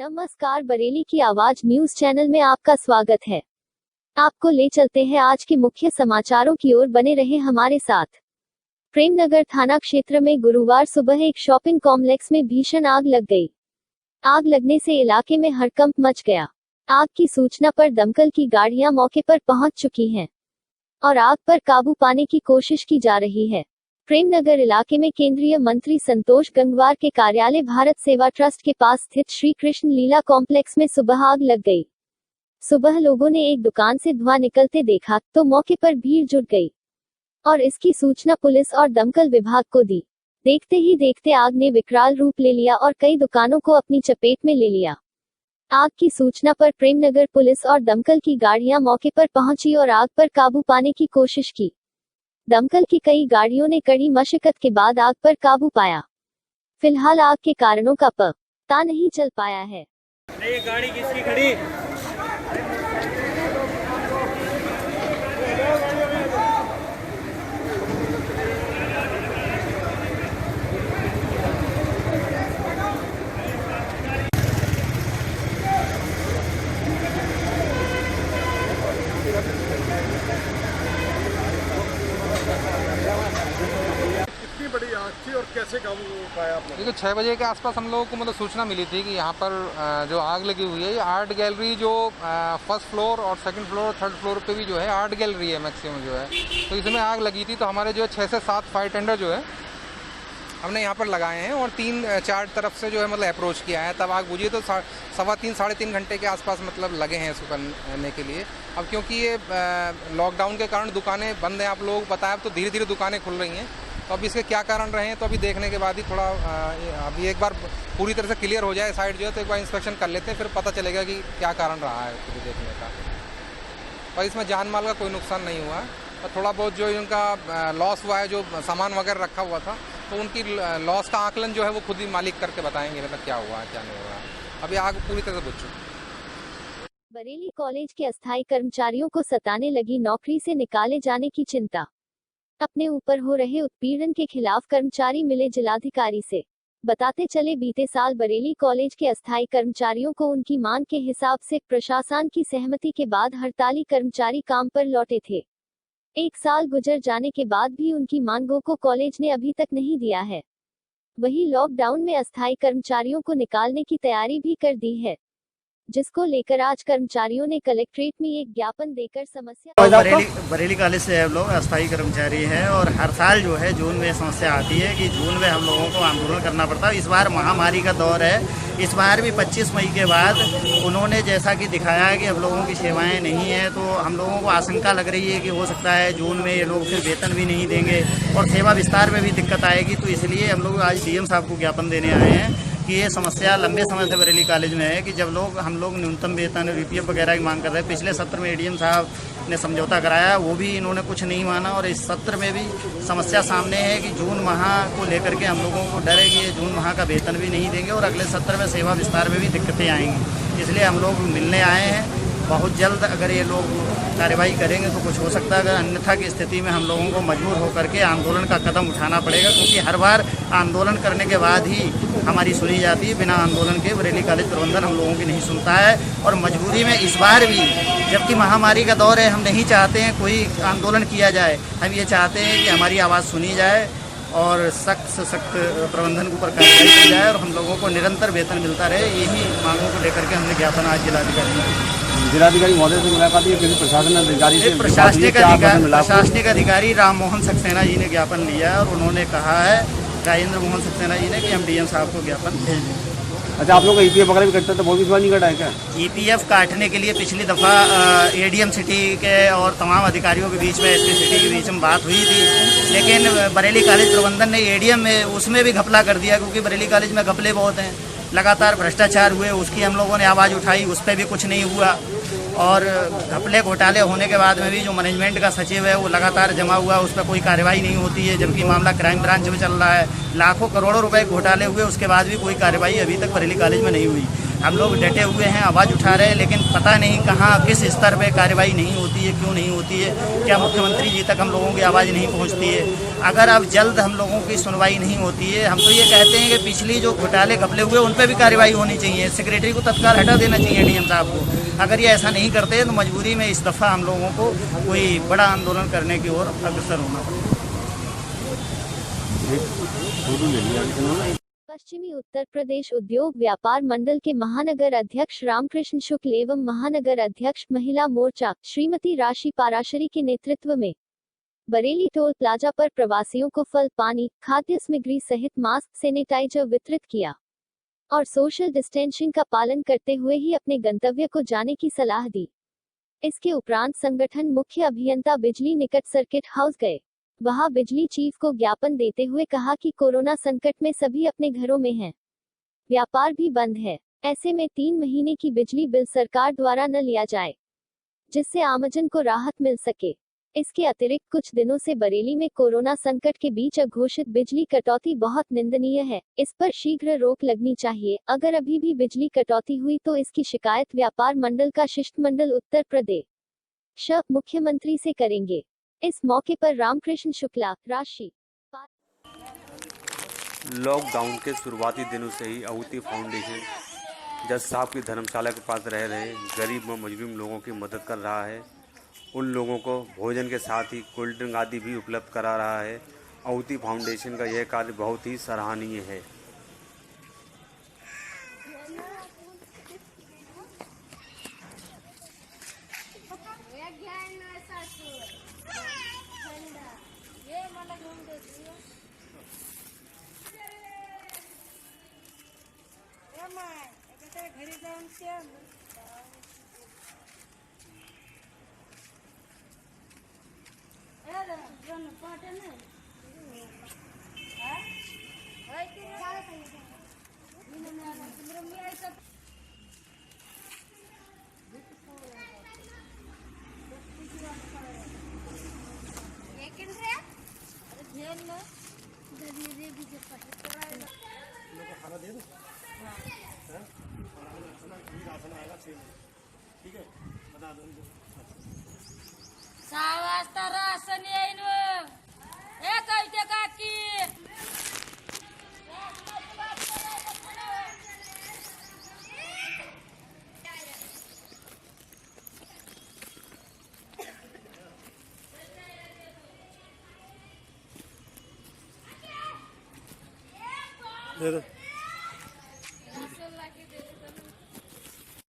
नमस्कार, बरेली की आवाज न्यूज चैनल में आपका स्वागत है। आपको ले चलते हैं आज के मुख्य समाचारों की ओर, बने रहे हमारे साथ। प्रेमनगर थाना क्षेत्र में गुरुवार सुबह एक शॉपिंग कॉम्प्लेक्स में भीषण आग लग गई। आग लगने से इलाके में हड़कंप मच गया। आग की सूचना पर दमकल की गाड़ियां मौके पर पहुंच चुकी हैं और आग पर काबू पाने की कोशिश की जा रही है। प्रेमनगर इलाके में केंद्रीय मंत्री संतोष गंगवार के कार्यालय भारत सेवा ट्रस्ट के पास स्थित श्री कृष्ण लीला कॉम्प्लेक्स में सुबह आग लग गई। सुबह लोगों ने एक दुकान से धुआं निकलते देखा तो मौके पर भीड़ जुट गई और इसकी सूचना पुलिस और दमकल विभाग को दी। देखते ही देखते आग ने विकराल रूप ले लिया और कई दुकानों को अपनी चपेट में ले लिया। आग की सूचना पर प्रेमनगर पुलिस और दमकल की गाड़ियां मौके पर पहुंची और आग पर काबू पाने की कोशिश की। दमकल की कई गाड़ियों ने कड़ी मशक्कत के बाद आग पर काबू पाया। फिलहाल आग के कारणों का पता नहीं चल पाया है। ये गाड़ी किसकी खड़ी? कितनी बड़ी आग थी और कैसे काबू पाया आपने? देखिए 6 बजे के आसपास हम लोगों को मतलब सूचना मिली थी कि यहाँ पर जो आग लगी हुई है, ये आर्ट गैलरी जो फर्स्ट फ्लोर और सेकंड फ्लोर थर्ड फ्लोर पे भी जो है आर्ट गैलरी है मैक्सिमम जो है, तो इसमें आग लगी थी। तो हमारे जो है 6 से 7 फायर टेंडर जो है हमने यहाँ पर लगाए हैं और 3-4 तरफ से जो है मतलब अप्रोच किया है। तब आग बुझी तो 3.25-3.5 घंटे के आसपास मतलब लगे हैं इसको करने के लिए। अब क्योंकि ये लॉकडाउन के कारण दुकानें बंद हैं, आप लोगों को पता है, अब तो धीरे धीरे दुकानें खुल रही हैं। तो अभी इसके क्या कारण रहे हैं तो अभी देखने के बाद ही थोड़ा अभी एक बार पूरी तरह से क्लियर हो जाए साइड जो है तो एक बार इंस्पेक्शन कर लेते हैं, फिर पता चलेगा कि क्या कारण रहा है पूरी देखने का। और इसमें जान माल का कोई नुकसान नहीं हुआ है और थोड़ा बहुत जो उनका लॉस हुआ है, जो सामान वगैरह रखा हुआ था, तो उनकी लॉस का आकलन जो है वो खुद ही मालिक करके बताएंगे मतलब क्या हुआ है क्या नहीं हुआ है। अभी आग पूरी तरह से बुझ चुकी। बरेली कॉलेज के अस्थायी कर्मचारियों को सताने लगी नौकरी से निकाले जाने की चिंता। अपने ऊपर हो रहे उत्पीड़न के खिलाफ कर्मचारी मिले जिलाधिकारी से। बताते चले, बीते साल बरेली कॉलेज के अस्थायी कर्मचारियों को उनकी मांग के हिसाब से प्रशासन की सहमति के बाद हड़ताली कर्मचारी काम पर लौटे थे। 1 साल गुजर जाने के बाद भी उनकी मांगों को कॉलेज ने अभी तक नहीं दिया है। वहीं लॉकडाउन में अस्थायी कर्मचारियों को निकालने की तैयारी भी कर दी है, जिसको लेकर आज कर्मचारियों ने कलेक्ट्रेट में एक ज्ञापन देकर समस्या। बरेली कॉलेज से हम लोग अस्थायी कर्मचारी हैं और हर साल जो है जून में समस्या आती है कि जून में हम लोगों को आंदोलन करना पड़ता है। इस बार महामारी का दौर है, इस बार भी 25 मई के बाद उन्होंने जैसा कि दिखाया है कि हम लोगों की सेवाएं नहीं हैं, तो हम लोगों को आशंका लग रही है कि हो सकता है जून में ये लोग फिर वेतन भी नहीं देंगे और सेवा विस्तार में भी दिक्कत आएगी। तो इसलिए हम लोग आज डीएम साहब को ज्ञापन देने आए हैं कि ये समस्या लंबे समय से बरेली कॉलेज में है कि जब हम लोग न्यूनतम वेतन वीपीएफ वगैरह की मांग कर रहे हैं। पिछले सत्र में एडीएम साहब ने समझौता कराया, वो भी इन्होंने कुछ नहीं माना और इस सत्र में भी समस्या सामने है कि जून माह को लेकर के हम लोगों को डर है कि ये जून माह का वेतन भी नहीं देंगे और अगले सत्र में सेवा विस्तार में भी दिक्कतें आएंगी। इसलिए हम लोग मिलने आए हैं। बहुत जल्द अगर ये लोग कार्रवाई करेंगे तो कुछ हो सकता है, अगर अन्यथा की स्थिति में हम लोगों को मजबूर होकर के आंदोलन का कदम उठाना पड़ेगा, क्योंकि हर बार आंदोलन करने के बाद ही हमारी सुनी जाती है। बिना आंदोलन के बरेली कॉलेज प्रबंधन हम लोगों की नहीं सुनता है और मजबूरी में इस बार भी, जबकि महामारी का दौर है, हम नहीं चाहते हैं कोई आंदोलन किया जाए। हम ये चाहते हैं कि हमारी आवाज़ सुनी जाए और सख्त से सख्त प्रबंधन के ऊपर कार्रवाई की जाए और हम लोगों को निरंतर वेतन मिलता रहे। यही मांगों को लेकर के हमने ज्ञापन आज जिलाधिकारी महोदय से मुलाकात की, प्रशासन अधिकारी से प्रशासनिक अधिकारी राम मोहन सक्सेना जी ने ज्ञापन लिया और उन्होंने कहा है, राजेंद्र मोहन सक्सेना जी ने, कि हम डीएम साहब को ज्ञापन भेज दें। अच्छा, आप लोग ईपीएफ वगैरह भी कटता था, वो भी नहीं कटा है क्या? ईपीएफ काटने के लिए पिछली दफ़ा एडीएम सिटी के और तमाम अधिकारियों के बीच में, एसपी सिटी के बीच में बात हुई थी, लेकिन बरेली कॉलेज प्रबंधन ने एडीएम में उसमें भी घपला कर दिया, क्योंकि बरेली कॉलेज में घपले बहुत हैं, लगातार भ्रष्टाचार हुए, उसकी हम लोगों ने आवाज़ उठाई, उस पर भी कुछ नहीं हुआ। और घपले घोटाले होने के बाद में भी जो मैनेजमेंट का सचिव है वो लगातार जमा हुआ, उस पर कोई कार्रवाई नहीं होती है, जबकि मामला क्राइम ब्रांच में चल रहा है। लाखों करोड़ों रुपए घोटाले हुए, उसके बाद भी कोई कार्रवाई अभी तक बरेली कॉलेज में नहीं हुई। हम लोग डटे हुए हैं, आवाज़ उठा रहे हैं, लेकिन पता नहीं कहाँ किस स्तर पे कार्रवाई नहीं होती है, क्यों नहीं होती है, क्या मुख्यमंत्री जी तक हम लोगों की आवाज़ नहीं पहुंचती है। अगर अब जल्द हम लोगों की सुनवाई नहीं होती है, हम तो ये कहते हैं कि पिछली जो घोटाले घपले हुए उन पर भी कार्रवाई होनी चाहिए, सेक्रेटरी को तत्काल हटा देना चाहिए डीएम साहब को। अगर ये ऐसा नहीं करते तो मजबूरी में इस दफ़ा हम लोगों को कोई बड़ा आंदोलन करने की ओर अग्रसर होना पड़ेगा। पश्चिमी उत्तर प्रदेश उद्योग व्यापार मंडल के महानगर अध्यक्ष रामकृष्ण शुक्ल एवं महानगर अध्यक्ष महिला मोर्चा श्रीमती राशि पाराशरी के नेतृत्व में बरेली टोल प्लाजा पर प्रवासियों को फल, पानी, खाद्य सामग्री सहित मास्क, सैनिटाइजर वितरित किया और सोशल डिस्टेंसिंग का पालन करते हुए ही अपने गंतव्य को जाने की सलाह दी। इसके उपरांत संगठन मुख्य अभियंता बिजली निकट सर्किट हाउस गए। वहां बिजली चीफ को ज्ञापन देते हुए कहा कि कोरोना संकट में सभी अपने घरों में हैं, व्यापार भी बंद है, ऐसे में 3 महीने की बिजली बिल सरकार द्वारा न लिया जाए, जिससे आमजन को राहत मिल सके। इसके अतिरिक्त कुछ दिनों से बरेली में कोरोना संकट के बीच अघोषित बिजली कटौती बहुत निंदनीय है, इस पर शीघ्र रोक लगनी चाहिए। अगर अभी भी बिजली कटौती हुई तो इसकी शिकायत व्यापार मंडल का शिष्टमंडल उत्तर प्रदेश मुख्यमंत्री से करेंगे। इस मौके पर रामकृष्ण शुक्ला, राशि लॉकडाउन के शुरुआती दिनों से ही आहुति फाउंडेशन जज साहब की धर्मशाला के पास रह रहे गरीब व मजलूम लोगों की मदद कर रहा है। उन लोगों को भोजन के साथ ही कोल्ड ड्रिंक आदि भी उपलब्ध करा रहा है। आहुति फाउंडेशन का यह कार्य बहुत ही सराहनीय है। घरी जाऊन ते सहा वाजता राशन येईन हे कळते काकी दे दो।